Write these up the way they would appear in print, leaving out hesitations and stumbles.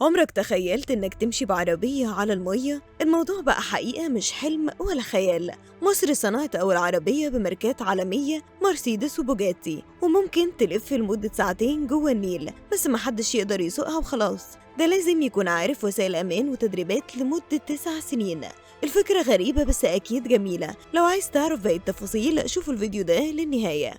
عمرك تخيلت إنك تمشي بعربية على المية؟ الموضوع بقى حقيقة مش حلم ولا خيال. مصر صنعت أول عربية بماركات عالمية مرسيدس وبوجاتي، وممكن تلف لمدة ساعتين جوه النيل، بس محدش يقدر يسوقها وخلاص. ده لازم يكون عارف وسائل أمان وتدريبات لمدة 9 سنين. الفكرة غريبة بس أكيد جميلة. لو عايز تعرف باقي التفاصيل شوفوا الفيديو ده للنهاية.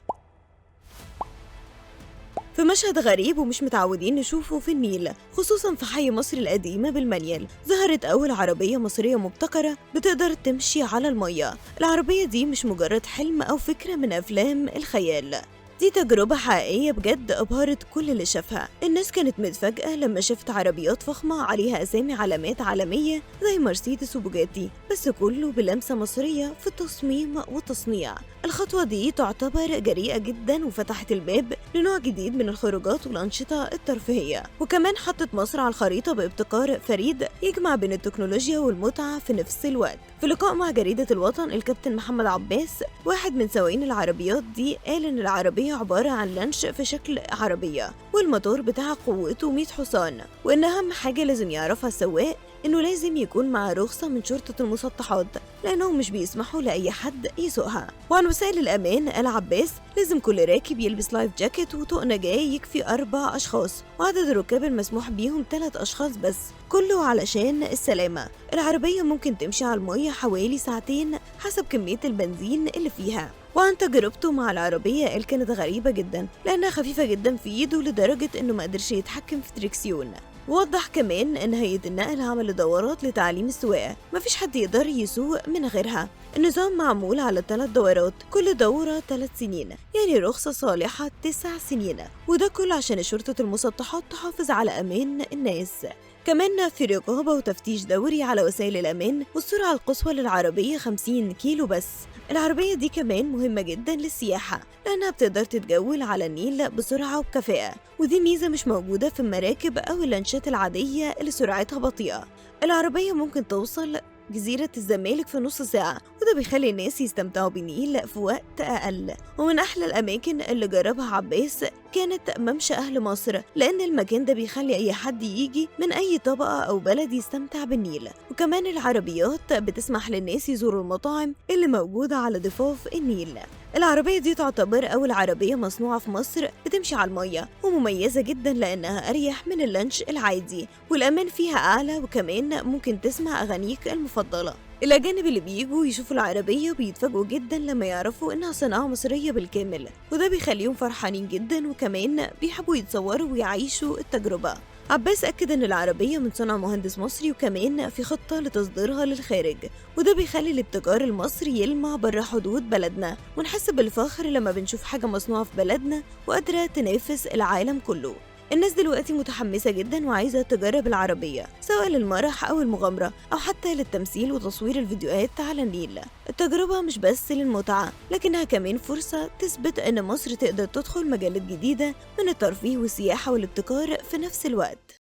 في مشهد غريب ومش متعودين نشوفه في النيل، خصوصا في حي مصر القديمة بالمنيل، ظهرت أول عربية مصرية مبتكرة بتقدر تمشي على المية. العربية دي مش مجرد حلم أو فكرة من أفلام الخيال، دي تجربة حقيقية بجد أبهرت كل اللي شافها. الناس كانت متفاجئة لما شافت عربيات فخمة عليها أسامي علامات عالمية زي مرسيدس وبوجاتي، بس كله بلمسة مصرية في التصميم والتصنيع. الخطوة دي تعتبر جريئة جدا وفتحت الباب لنوع جديد من الخروجات والأنشطة الترفيهية، وكمان حطت مصر على الخريطة بابتكار فريد يجمع بين التكنولوجيا والمتعة في نفس الوقت. في لقاء مع جريدة الوطن، الكابتن محمد عباس واحد من سواقين العربيات دي قال إن العربية عبارة عن لانش في شكل عربية، والموتور بتاعها قوته 100 حصان، وإن أهم حاجة لازم يعرفها السواق إنه لازم يكون معاه رخصة من شرطة المسطحات، لأنهم مش بيسمحوا لأي حد يسوقها. وعن وسائل الأمان قال عباس لازم كل راكب يلبس لايف جاكيت وطوق نجاة يكفي 4 أشخاص، وعدد الركاب المسموح بيهم 3 أشخاص بس، كله علشان السلامة. العربية ممكن تمشي على المية حوالي ساعتين حسب كمية البنزين اللي فيها. وعن تجربته مع العربية قال كانت غريبة جدا لأنها خفيفة جدا في إيده لدرجة إنه مقدرش يتحكم في الدركسيون. ووضح كمان إن هيئة النقل عملت دورات لتعليم السواقة، مفيش حد يقدر يسوق من غيرها. النظام معمول على 3 دورات، كل دورة 3 سنين، يعني رخصة صالحة 9 سنين، وده كله عشان شرطة المسطحات تحافظ على أمان الناس. كمان في رقابة وتفتيش دوري على وسائل الأمان، والسرعة القصوى للعربية 50 كيلو بس. العربية دي كمان مهمة جدا للسياحة لأنها بتقدر تتجول على النيل بسرعة وبكفاءة، ودي ميزة مش موجودة في المراكب أو اللانشات العادية اللي سرعتها بطيئة. العربية ممكن توصل جزيرة الزمالك في نص ساعة، وده بيخلي الناس يستمتعوا بالنيل في وقت أقل. ومن أحلى الأماكن اللي جربها عباس كانت ممشى أهل مصر، لأن المكان ده بيخلي أي حد يجي من أي طبقة أو بلد يستمتع بالنيل. وكمان العربيات بتسمح للناس يزوروا المطاعم اللي موجودة على ضفاف النيل. العربية دي تعتبر أول عربية مصنوعة في مصر بتمشي على المية، ومميزة جدا لأنها أريح من اللانش العادي، والأمان فيها أعلى، وكمان ممكن تسمع أغانيك المفضلة. الأجانب اللي بيجوا يشوفوا العربية بيتفاجئوا جدا لما يعرفوا إنها صناعة مصرية بالكامل، وده بيخليهم فرحانين جدا، وكمان بيحبوا يتصوروا ويعيشوا التجربة. عباس أكد إن العربية من صنع مهندس مصري، وكمان في خطة لتصديرها للخارج، وده بيخلي الابتكار المصري يلمع بره حدود بلدنا، ونحس بالفخر لما بنشوف حاجة مصنوعة في بلدنا وقادرة تنافس العالم كله. الناس دلوقتي متحمسة جدا وعايزة تجرب العربية، سواء للمرح أو المغامرة أو حتى للتمثيل وتصوير الفيديوهات على النيل. التجربة مش بس للمتعة، لكنها كمان فرصة تثبت إن مصر تقدر تدخل مجالات جديدة من الترفيه والسياحة والابتكار في نفس الوقت.